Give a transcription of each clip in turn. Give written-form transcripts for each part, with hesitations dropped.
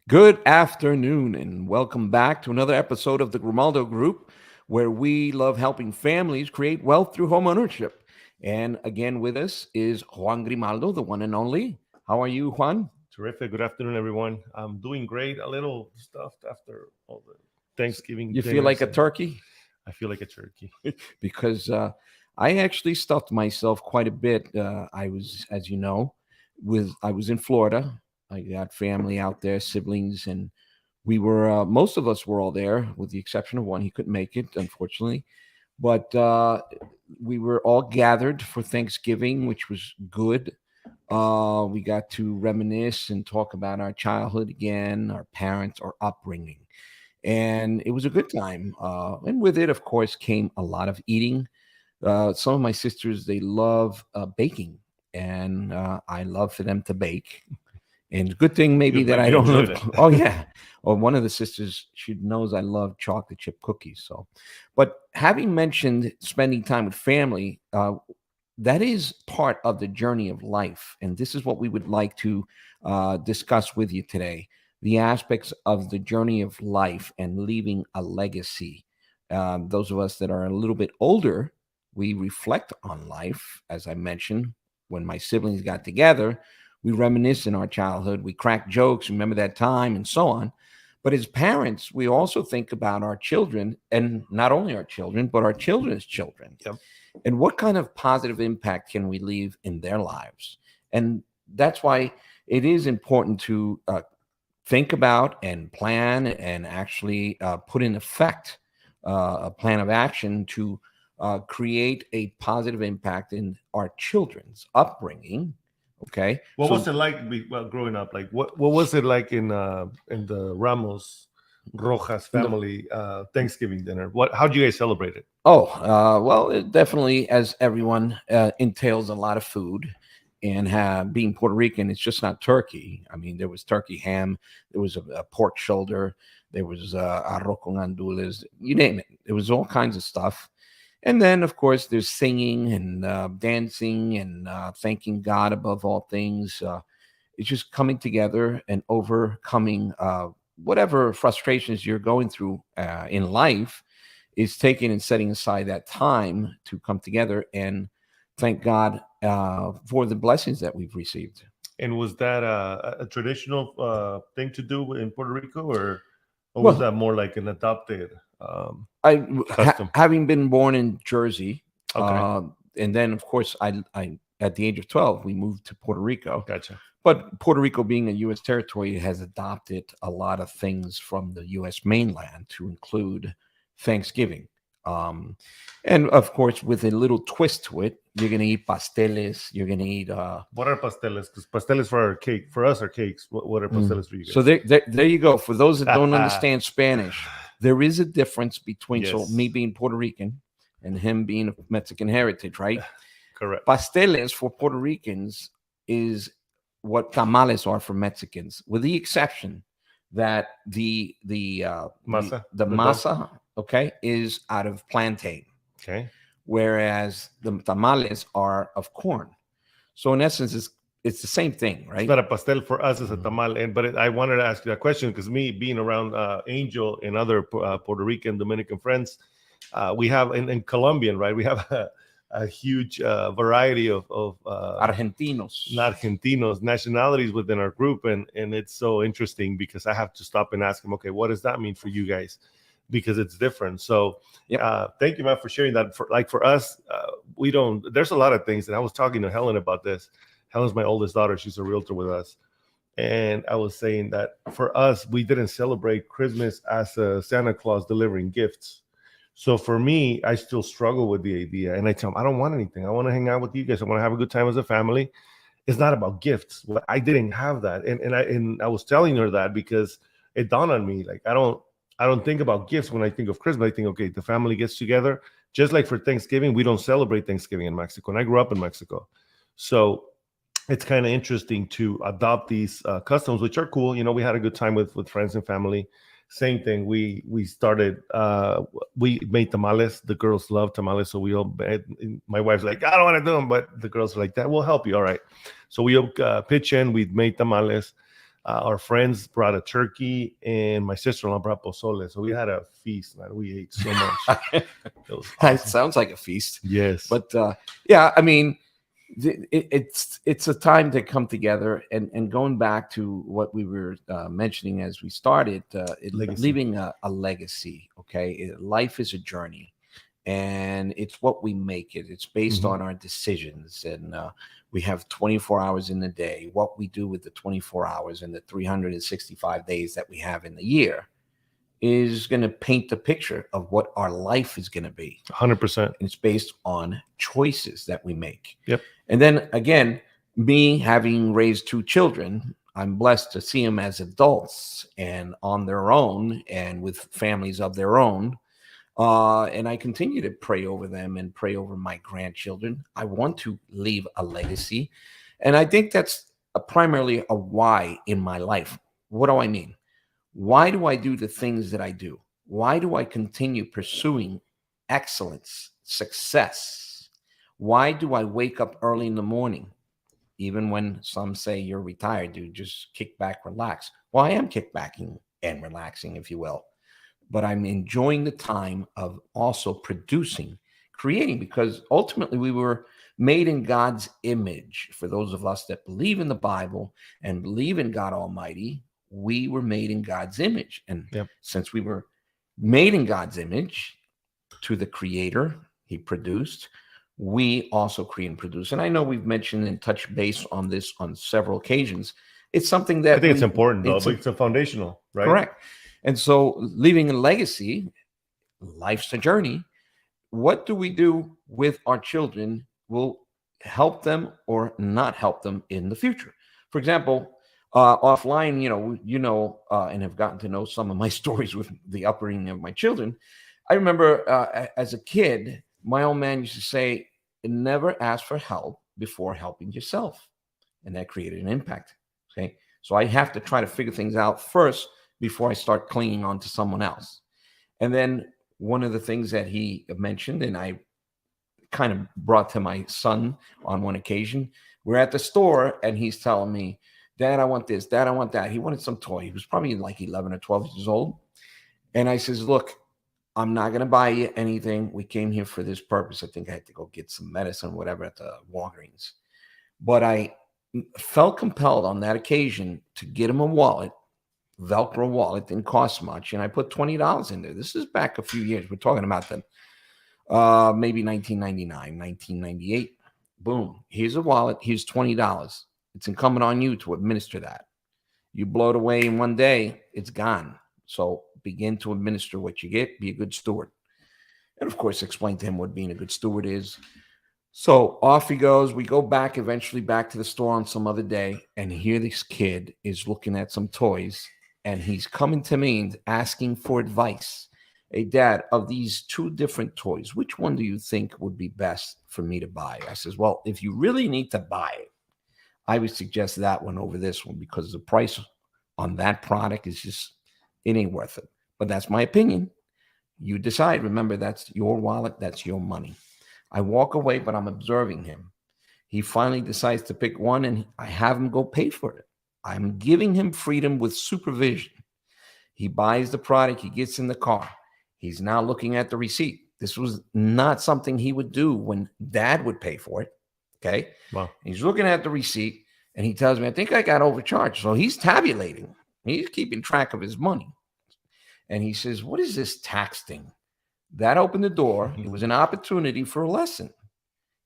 Good afternoon, and welcome back to another episode of the Grimaldo Group, where we love helping families create wealth through home ownership. And again, with us is Juan Grimaldo, the one and only. How are you, Juan? Terrific. Good afternoon, everyone. I'm doing great. A little stuffed after all the Thanksgiving You feel like dinners, a and turkey? I feel like a turkey. Because I actually stuffed myself quite a bit. I was, as you know, I was in Florida. I got family out there, siblings, and we were most of us were all there, with the exception of one. He couldn't make it, unfortunately. But we were all gathered for Thanksgiving, which was good. We got to reminisce and talk about our childhood again, our parents, our upbringing, and it was a good time. And with it, of course, came a lot of eating. Some of my sisters, they love baking, and I love for them to bake. And good thing maybe Good. that Glad I you don't enjoyed live. it. Oh yeah. Or one of the sisters, she knows I love chocolate chip cookies. So, but having mentioned spending time with family, that is part of the journey of life, and this is what we would like to discuss with you today: the aspects of the journey of life and leaving a legacy. Those of us that are a little bit older, we reflect on life, as I mentioned. When my siblings got together, we reminisce in our childhood, we crack jokes, remember that time, and so on. But as parents, we also think about our children, and not only our children, but our children's children. Yep. And what kind of positive impact can we leave in their lives? And that's why it is important to think about and plan and actually put in effect a plan of action to create a positive impact in our children's upbringing. Okay. What So was it like growing up? Like what was it like in the Ramos Rojas in the family Thanksgiving dinner? How do you guys celebrate it? well, it definitely, as everyone, entails a lot of food. And being Puerto Rican, it's just not turkey. I mean, there was turkey ham, there was a pork shoulder, there was arroz con gandules, you name it. There was all kinds of stuff. And then, of course, there's singing and dancing and thanking God above all things. It's just coming together and overcoming whatever frustrations you're going through in life, is taking and setting aside that time to come together and thank God for the blessings that we've received. And was that a traditional thing to do in Puerto Rico, or was Well, that more like an adopted custom? having been born in Jersey, Okay, and then of course I at the age of 12 we moved to Puerto Rico. gotcha. But Puerto Rico, being a U.S. territory, has adopted a lot of things from the U.S. mainland, to include Thanksgiving. Um, and of course, with a little twist to it, you're going to eat pasteles. You're going to eat. What are pasteles? Because pasteles for our cake, for us are cakes. What are pasteles for you So guys? there you go. For those that don't understand Spanish, there is a difference between, so me Yes, being Puerto Rican and him being of Mexican heritage, right? correct. Pasteles for Puerto Ricans is what tamales are for Mexicans, with the exception that Masa, the the dough. masa, okay, is out of plantain, Okay. whereas the tamales are of corn. So in essence, it's the same thing, It's right? not a pastel for us; it's a Mhm. tamal. I wanted to ask you that question because me being around Angel and other Puerto Rican, Dominican friends, we have in Colombian, right? We have a huge variety of Argentinos. Argentinos nationalities within our group, and it's so interesting because I have to stop and ask them, okay, what does that mean for you guys? Because it's different. So, Yep. thank you, Matt, for sharing that. For us, we don't. There's a lot of things, and I was talking to Helen about this. Helen's my oldest daughter; she's a realtor with us, and I was saying that for us, we didn't celebrate Christmas as a Santa Claus delivering gifts. So for me, I still struggle with the idea, and I tell them I don't want anything. I want to hang out with you guys. I want to have a good time as a family. It's not about gifts. Well, I didn't have that, and I was telling her that because it dawned on me like I don't think about gifts when I think of Christmas. I think, okay, the family gets together. Just like for Thanksgiving, we don't celebrate Thanksgiving in Mexico, and I grew up in Mexico, so it's kind of interesting to adopt these customs, which are cool. You know, we had a good time with friends and family. Same thing. We started. We made tamales. The girls love tamales, so we all. My wife's like, I don't want to do them, but the girls are like, that will help you. All right. So we pitch in. We made tamales. Our friends brought a turkey, and my sister-in-law brought pozole. So we had a feast, man. We ate so much. It was It awesome. sounds like a feast. Yes. But yeah, I mean, it's a time to come together, and going back to what we were mentioning as we started, Legacy. leaving a legacy. Okay, life is a journey, and it's what we make it. It's based Mhm. on our decisions, and we have 24 hours in the day. What we do with the 24 hours and the 365 days that we have in the year is going to paint the picture of what our life is going to be. 100%. And it's based on choices that we make. Yep. And then again, me having raised two children, I'm blessed to see them as adults and on their own and with families of their own. And I continue to pray over them and pray over my grandchildren. I want to leave a legacy. And I think that's primarily a why in my life. What do I mean? Why do I do the things that I do? Why do I continue pursuing excellence, success? Why do I wake up early in the morning? Even when some say you're retired, dude, just kick back, relax. Well, I am kickbacking and relaxing, if you will. But I'm enjoying the time of also producing, creating, because ultimately we were made in God's image. For those of us that believe in the Bible and believe in God Almighty, we were made in God's image. And Yep. since we were made in God's image to the Creator, He produced, we also create and produce. And I know we've mentioned and touched base on this on several occasions. It's something that I think it's important, though. it's It's a foundational, right? correct. And so leaving a legacy, life's a journey. What do we do with our children will help them or not help them in the future. For example, offline, and have gotten to know some of my stories with the upbringing of my children. I remember as a kid, my old man used to say, never ask for help before helping yourself. And that created an impact. Okay. So I have to try to figure things out first before I start clinging on to someone else. And then one of the things that he mentioned, and I kind of brought to my son on one occasion, we're at the store and he's telling me, Dad, I want this. Dad, I want that. He wanted some toy. He was probably like 11 or 12 years old. And I says, look, I'm not going to buy you anything. We came here for this purpose. I think I had to go get some medicine, whatever, at the Walgreens. But I felt compelled on that occasion to get him a wallet, Velcro wallet, didn't cost much. And I put $20 in there. This is back a few years. We're talking about them. Maybe 1999, 1998. Boom. Here's a wallet. Here's $20. It's incumbent on you to administer that. You blow it away in one day, it's gone. So begin to administer what you get. Be a good steward. And of course, explain to him what being a good steward is. So off he goes. We go back eventually back to the store on some other day. And here this kid is looking at some toys. And he's coming to me and asking for advice. Hey, Dad, of these two different toys, which one do you think would be best for me to buy? I says, well, if you really need to buy it, I would suggest that one over this one because the price on that product is just, it ain't worth it. But that's my opinion. You decide. Remember, that's your wallet. That's your money. I walk away, but I'm observing him. He finally decides to pick one and I have him go pay for it. I'm giving him freedom with supervision. He buys the product. He gets in the car. He's now looking at the receipt. This was not something he would do when Dad would pay for it. Okay. Wow. He's looking at the receipt and he tells me, I think I got overcharged. So he's tabulating. He's keeping track of his money. And he says, what is this tax thing? That opened the door. It was an opportunity for a lesson.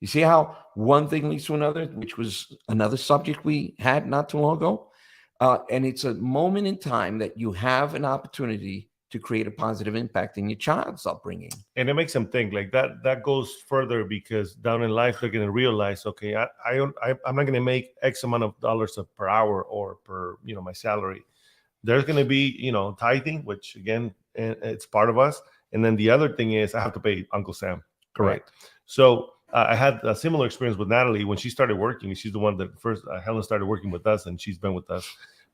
You see how one thing leads to another, which was another subject we had not too long ago. And it's a moment in time that you have an opportunity to create a positive impact in your child's upbringing. And it makes them think like that. That goes further because down in life, they're going to realize, okay, I'm not going to make X amount of dollars per hour or per, my salary. There's going to be, tithing, which again, it's part of us. And then the other thing is I have to pay Uncle Sam. Correct. Right? So I had a similar experience with Natalie when she started working. She's the one that first, Helen started working with us and she's been with us.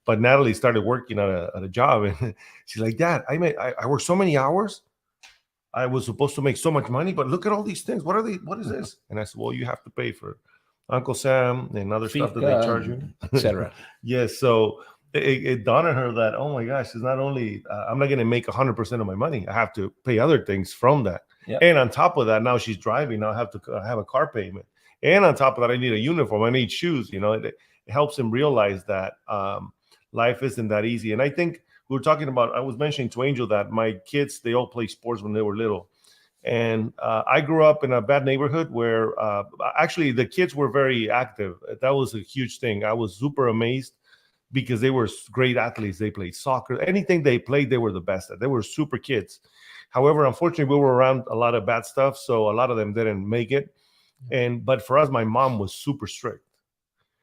But Natalie started working at a job and she's like, Dad, I work so many hours. I was supposed to make so much money, but look at all these things. What are they? What is this? And I said, well, you have to pay for Uncle Sam and other stuff that they charge you, etc. Yes. So it dawned on her that, oh my gosh, it's not only I'm not going to make 100% of my money. I have to pay other things from that. Yep. And on top of that, now she's driving. Now I have to have a car payment. And on top of that, I need a uniform. I need shoes. It helps him realize that life isn't that easy. And I think we were talking about, I was mentioning to Angel that my kids, they all play sports when they were little. And I grew up in a bad neighborhood where actually the kids were very active. That was a huge thing. I was super amazed because they were great athletes. They played soccer. Anything they played, they were the best at. They were super kids. However, unfortunately, we were around a lot of bad stuff, so a lot of them didn't make it. But for us, my mom was super strict.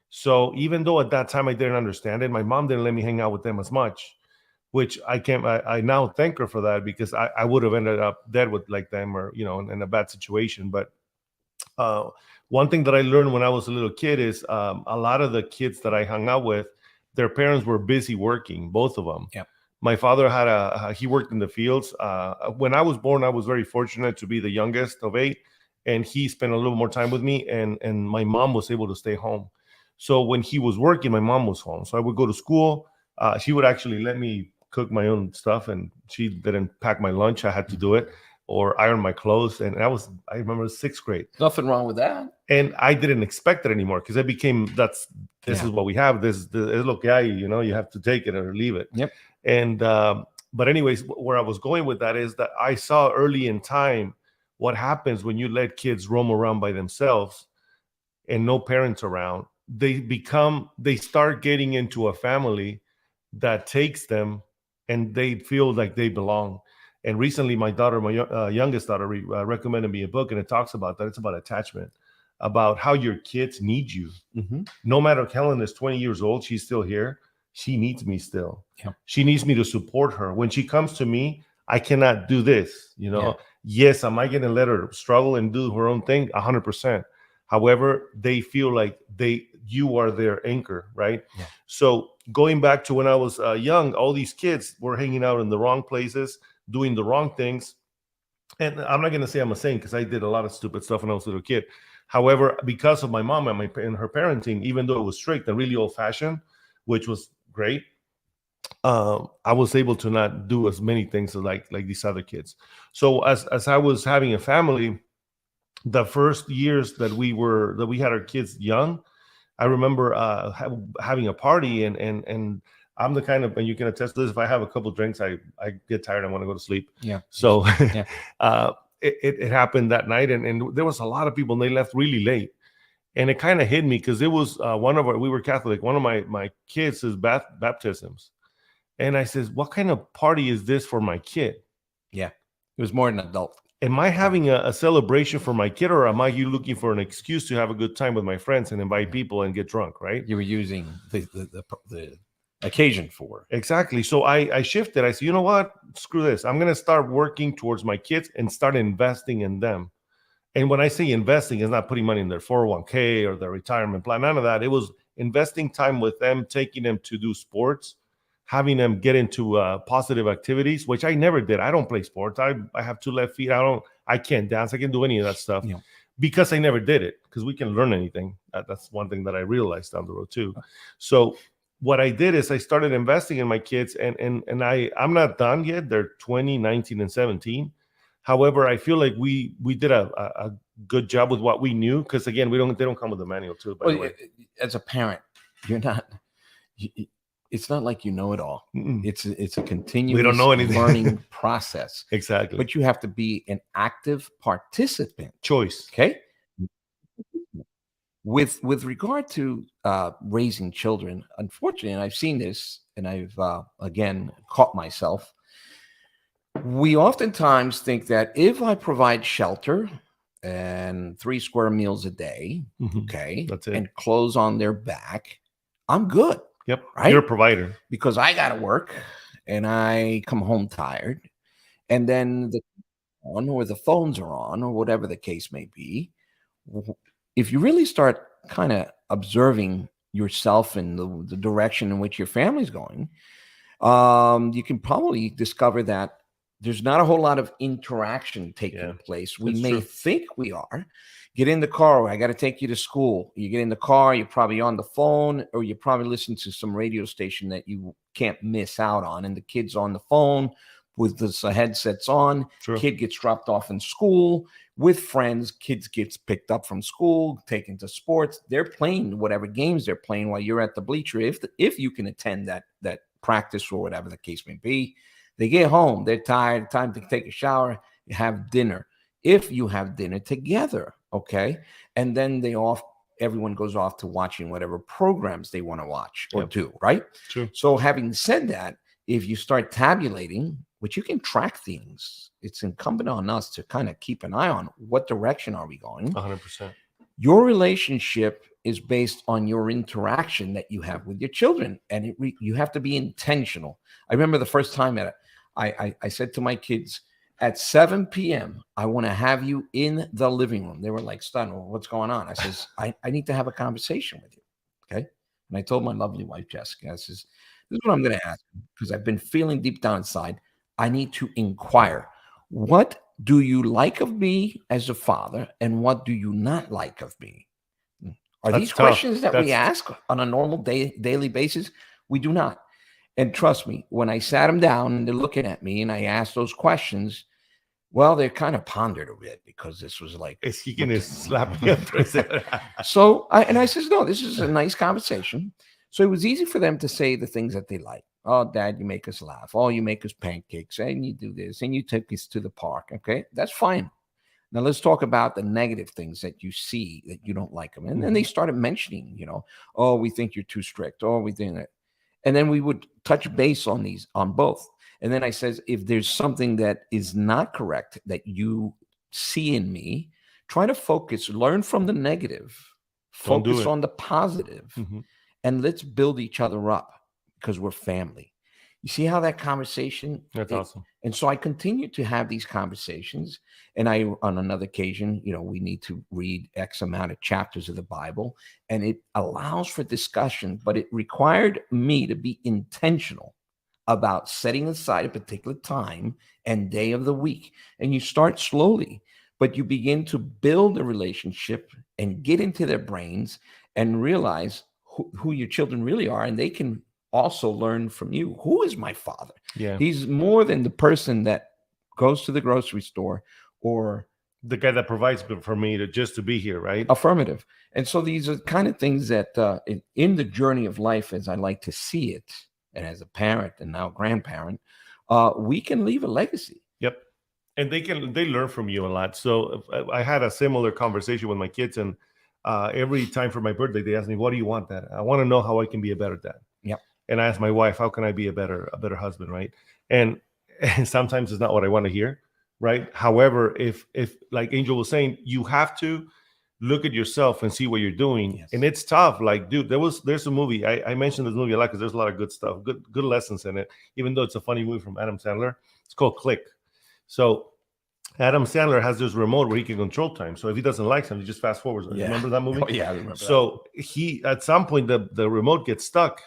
So even though at that time I didn't understand it, my mom didn't let me hang out with them as much, which I now thank her for that, because I would have ended up dead with like them, or in a bad situation. But one thing that I learned when I was a little kid is a lot of the kids that I hung out with, their parents were busy working, both of them. Yep. My father he worked in the fields. When I was born, I was very fortunate to be the youngest of 8, and he spent a little more time with me, and my mom was able to stay home. So when he was working, my mom was home. So I would go to school. She would actually let me cook my own stuff, and she didn't pack my lunch. I had to do it, or iron my clothes. And I remember 6th grade. Nothing wrong with that. And I didn't expect it anymore, because this is what we have. This is lo que hay, you have to take it or leave it. Yep. And but anyways, where I was going with that is that I saw early in time what happens when you let kids roam around by themselves and no parents around. They start getting into a family that takes them, and they feel like they belong. And recently my youngest daughter recommended me a book, and it talks about that. It's about attachment, about how your kids need you. Mm-hmm. No matter if Helen is 20 years old, she's still here. She needs me still. Yeah. She needs me to support her. When she comes to me, I cannot do this. Yeah. Yes, am I going to let her struggle and do her own thing? 100%. However, they feel like you are their anchor, right? Yeah. So going back to when I was young, all these kids were hanging out in the wrong places, doing the wrong things. And I'm not going to say I'm a saint, because I did a lot of stupid stuff when I was a little kid. However, because of my mom and her parenting, even though it was strict and really old-fashioned, which was great, I was able to not do as many things like these other kids. So as I was having a family, the first years that we had our kids young, I remember having a party, and I'm the kind of, and you can attest to this, if I have a couple drinks, I get tired, I want to go to sleep. Yeah. So Yeah. It happened that night, and there was a lot of people, and they left really late. And it kind of hit me, because it was we were Catholic, one of my kids' baptisms. And I says, what kind of party is this for my kid? Yeah. It was more an adult. Am I having a celebration for my kid, or am I looking for an excuse to have a good time with my friends and invite people and get drunk, right? You were using the occasion for. Exactly. So I shifted. I said, you know what? Screw this. I'm going to start working towards my kids and start investing in them. And when I say investing, it's not putting money in their 401k or their retirement plan, none of that. It was investing time with them, taking them to do sports, having them get into positive activities, which I never did. I don't play sports. I have 2 left feet. I can't dance. I can't do any of that stuff. Yeah. Because I never did it, because we can learn anything. That's one thing that I realized down the road too. So what I did is I started investing in my kids, and I'm not done yet. They're 20, 19, and 17. However, I feel like we did a good job with what we knew, because again, they don't come with a manual too. By the way, as a parent, you're not. It's not like you know it all. Mm-mm. It's a continuous we don't know anything. learning process. Exactly. But you have to be an active participant. Choice. Okay. With regard to raising children, unfortunately, and I've seen this, and I've again caught myself. We oftentimes think that if I provide shelter and 3 square meals a day, okay, that's it, and clothes on their back, I'm good. Yep. Right? You're a provider. Because I got to work and I come home tired, and then the phones are on, or whatever the case may be. If you really start kind of observing yourself and the direction in which your family's going, you can probably discover that there's not a whole lot of interaction taking Yeah, place. We it's may true. think we are. Get in the car. I got to take you to school. You get in the car. You're probably on the phone, or you probably listen to some radio station that you can't miss out on. And the kid's on the phone with the headsets on. True. Kid gets dropped off in school with friends. Kids gets picked up from school, taken to sports. They're playing whatever games they're playing while you're at the bleacher. If you can attend that practice or whatever the case may be. They get home, they're tired, time to take a shower, you have dinner. If you have dinner together, okay? And then everyone goes off to watching whatever programs they want to watch or do, right? True. So having said that, if you start tabulating, which you can track things, it's incumbent on us to kind of keep an eye on what direction are we going. 100%. Your relationship is based on your interaction that you have with your children, and you have to be intentional. I remember the first time that I said to my kids, at 7 p.m., I want to have you in the living room. They were like stunned. Well, what's going on? I says, I need to have a conversation with you. Okay. And I told my lovely wife, Jessica, I says, this is what I'm going to ask you, because I've been feeling deep down inside. I need to inquire. What do you like of me as a father, and what do you not like of me? Are That's these tough. questions that we ask on a normal daily basis? We do not. And trust me, when I sat them down and they're looking at me and I asked those questions, well, they kind of pondered a bit, because this was like, Is he going to slap me after I say that? So I says, no, this is a nice conversation. So it was easy for them to say the things that they like. Oh, Dad, you make us laugh. Oh, you make us pancakes. And you do this. And you take us to the park. Okay, that's fine. Now let's talk about the negative things that you see that you don't like them. And then they started mentioning, oh, we think you're too strict. Oh, we think that. And then we would touch base on both. And then I says, if there's something that is not correct that you see in me, try to focus, learn from the negative, focus on the positive, and let's build each other up, because we're family. You see how that conversation? That's awesome. And so I continue to have these conversations. And on another occasion, we need to read X amount of chapters of the Bible, and it allows for discussion, but it required me to be intentional about setting aside a particular time and day of the week. And you start slowly, but you begin to build a relationship and get into their brains and realize who your children really are. And they can also learn from you. Who is my father? Yeah. He's more than the person that goes to the grocery store or the guy that provides for me to be here, right? Affirmative. And so these are kind of things that in the journey of life, as I like to see it, and as a parent and now grandparent, we can leave a legacy. Yep. And they learn from you a lot. So I had a similar conversation with my kids, and every time for my birthday, they ask me, what do you want, Dad? I want to know how I can be a better dad. Yep. And I ask my wife, how can I be a better husband, right? And sometimes it's not what I want to hear, right? However, if like Angel was saying, you have to look at yourself and see what you're doing. Yes. And it's tough. Like, dude, there's a movie. I mentioned this movie a lot because there's a lot of good stuff, good lessons in it, even though it's a funny movie from Adam Sandler. It's called Click. So Adam Sandler has this remote where he can control time. So if he doesn't like something, he just fast forwards. Yeah. Remember that movie? Oh, yeah, I remember so that. He, at some point, the remote gets stuck.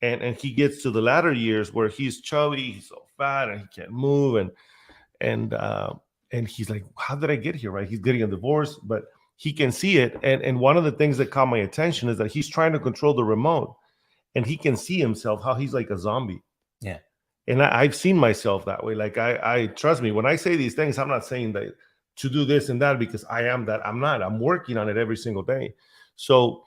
And he gets to the latter years where he's chubby, he's so fat, and he can't move. And he's like, how did I get here, right? He's getting a divorce, but he can see it. And one of the things that caught my attention is that he's trying to control the remote, and he can see himself, how he's like a zombie. Yeah. And I've seen myself that way. Like, I trust me, when I say these things, I'm not saying that to do this and that because I am that. I'm not. I'm working on it every single day. So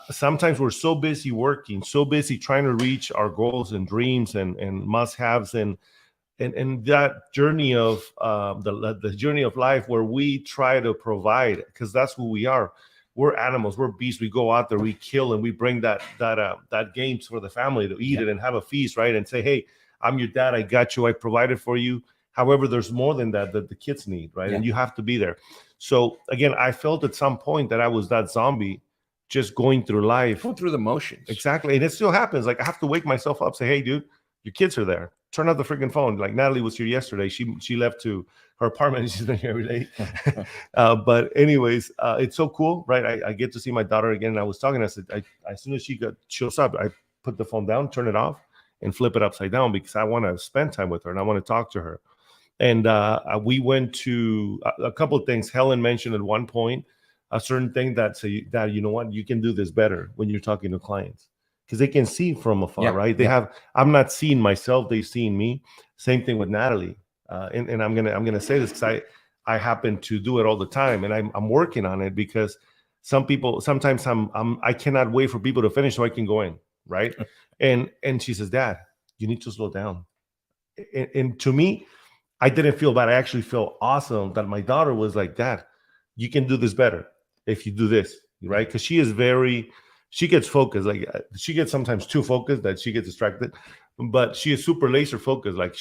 sometimes we're so busy working, so busy trying to reach our goals and dreams and must-haves and that journey of the journey of life where we try to provide, because that's who we are. We're animals, we're beasts. We go out there, we kill, and we bring that games for the family to eat it and have a feast, right? And say, hey, I'm your dad. I got you. I provided for you. However, there's more than that the kids need, right? Yeah. And you have to be there. So again, I felt at some point that I was that zombie, just going through life. Going through the motions. Exactly. And it still happens. Like, I have to wake myself up, say, hey, dude, your kids are there. Turn off the freaking phone. Like, Natalie was here yesterday. She left to her apartment and she's been here every day. But anyways, it's so cool, right? I get to see my daughter again. And I was talking, I said, as soon as she shows up, I put the phone down, turn it off, and flip it upside down because I want to spend time with her and I want to talk to her. And we went to a couple of things. Helen mentioned at one point a certain thing that say that, you know what, you can do this better when you're talking to clients because they can see from afar, Yeah, right? They yeah. have, I'm not seeing myself, they've seen me. Same thing with Natalie. And I'm gonna say this because I happen to do it all the time, and I'm working on it because some people sometimes I cannot wait for people to finish so I can go in, right? And she says, Dad, you need to slow down. And to me, I didn't feel bad. I actually feel awesome that my daughter was like, Dad, you can do this better if you do this, right? Because she is she gets focused. Like she gets sometimes too focused that she gets distracted, but she is super laser focused. Like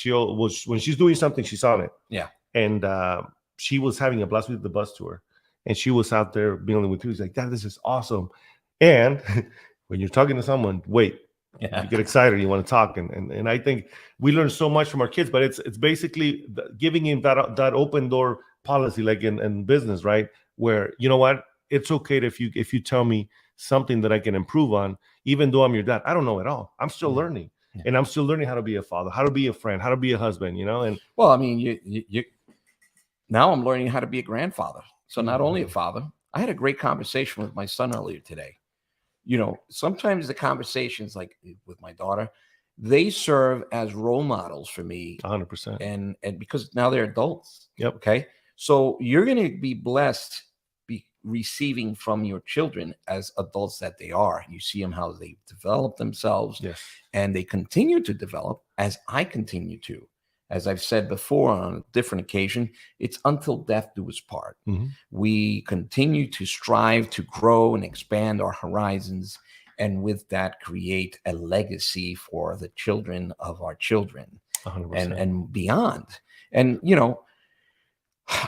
when she's doing something, she's on it. Yeah. And she was having a blast with the bus tour, and she was out there dealing with people. She's like, Dad, this is awesome. And when you're talking to someone, wait, Yeah. you get excited, you want to talk, and I think we learn so much from our kids. But it's basically giving him that open door policy, like in business, right? Where you know what, it's okay if you tell me something that I can improve on, even though I'm your dad. I don't know it all. I'm still learning, and I'm still learning how to be a father, how to be a friend, how to be a husband. You know, and Well, I mean, you now I'm learning how to be a grandfather. So not only a father, I had a great conversation with my son earlier today. You know, sometimes the conversations like with my daughter, they serve as role models for me 100%. and because now they're adults. Yep. Okay. So you're going to be blessed receiving from your children as adults that they are. You see them how they develop themselves. Yes. And they continue to develop as I continue to. As I've said before on a different occasion, it's until death do us part. Mm-hmm. We continue to strive to grow and expand our horizons, and with that, create a legacy for the children of our children 100%. and beyond. And, you know,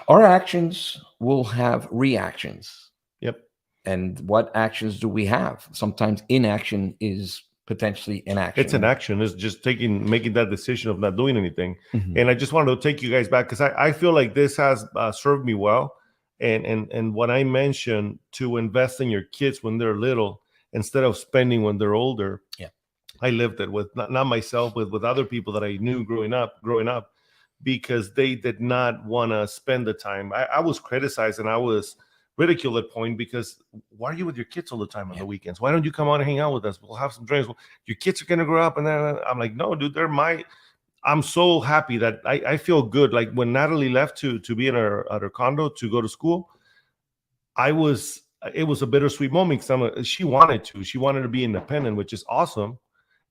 our actions will have reactions. Yep. And what actions do we have? Sometimes inaction is potentially inaction. It's an action. It's just making that decision of not doing anything. Mhm. And I just wanted to take you guys back because I feel like this has served me well. And what I mentioned to invest in your kids when they're little instead of spending when they're older. Yeah. I lived it with not myself, with other people that I knew growing up, because they did not want to spend the time. I was criticized and I was ridiculed at point because why are you with your kids all the time on the weekends? Why don't you come out and hang out with us? We'll have some drinks. Your kids are gonna grow up, and then I'm like, no, dude, I'm so happy that I feel good. Like when Natalie left to be in her condo to go to school, it was a bittersweet moment because she wanted to be independent, which is awesome.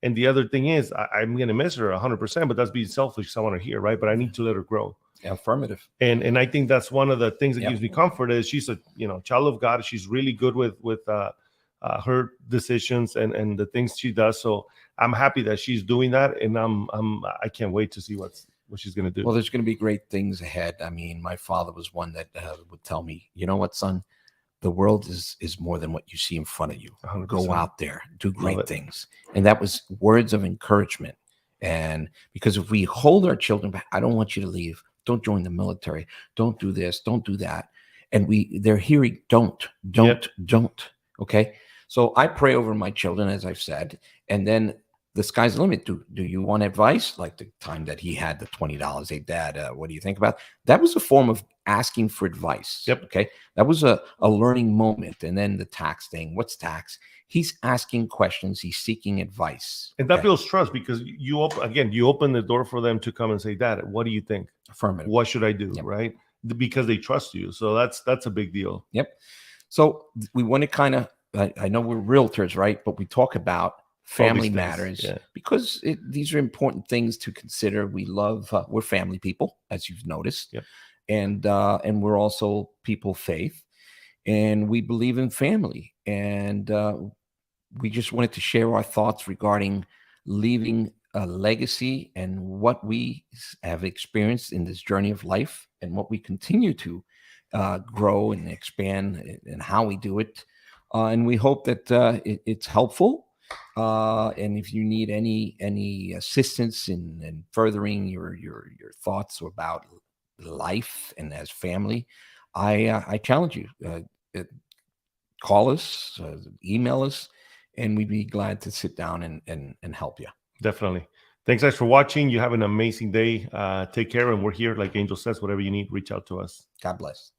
And the other thing is, I'm going to miss her 100%, but that's being selfish. I want her here, right? But I need to let her grow. Affirmative. And I think that's one of the things that gives me comfort is she's a child of God. She's really good with her decisions and the things she does. So I'm happy that she's doing that, and I can't wait to see what she's going to do. Well, there's going to be great things ahead. I mean, my father was one that would tell me, you know what, son, the world is more than what you see in front of you. 100%. Go out there, do great things. And that was words of encouragement. And because if we hold our children back, I don't want you to leave. Don't join the military. Don't do this. Don't do that. And they're hearing don't. Okay. So I pray over my children, as I've said, and then the sky's the limit. Do you want advice? Like the time that he had the $20. Hey, Dad, what do you think about? That was a form of asking for advice. Yep. Okay. That was a learning moment. And then the tax thing. What's tax? He's asking questions. He's seeking advice. And that builds trust because you open the door for them to come and say, Dad, what do you think? Affirmative. What should I do? Yep. Right. Because they trust you. So that's a big deal. Yep. So we want to kind of, I know we're realtors, right? But we talk about family matters because these are important things to consider. We love, we're family people, as you've noticed. Yep. And we're also people of faith, and we believe in family. And we just wanted to share our thoughts regarding leaving a legacy and what we have experienced in this journey of life and what we continue to grow and expand and how we do it. And we hope that it's helpful. And if you need any assistance in furthering your thoughts about life and as family, I challenge you. Call us, email us, and we'd be glad to sit down and help you. Definitely. Thanks guys for watching. You have an amazing day. Take care, and we're here, like Angel says. Whatever you need, reach out to us. God bless.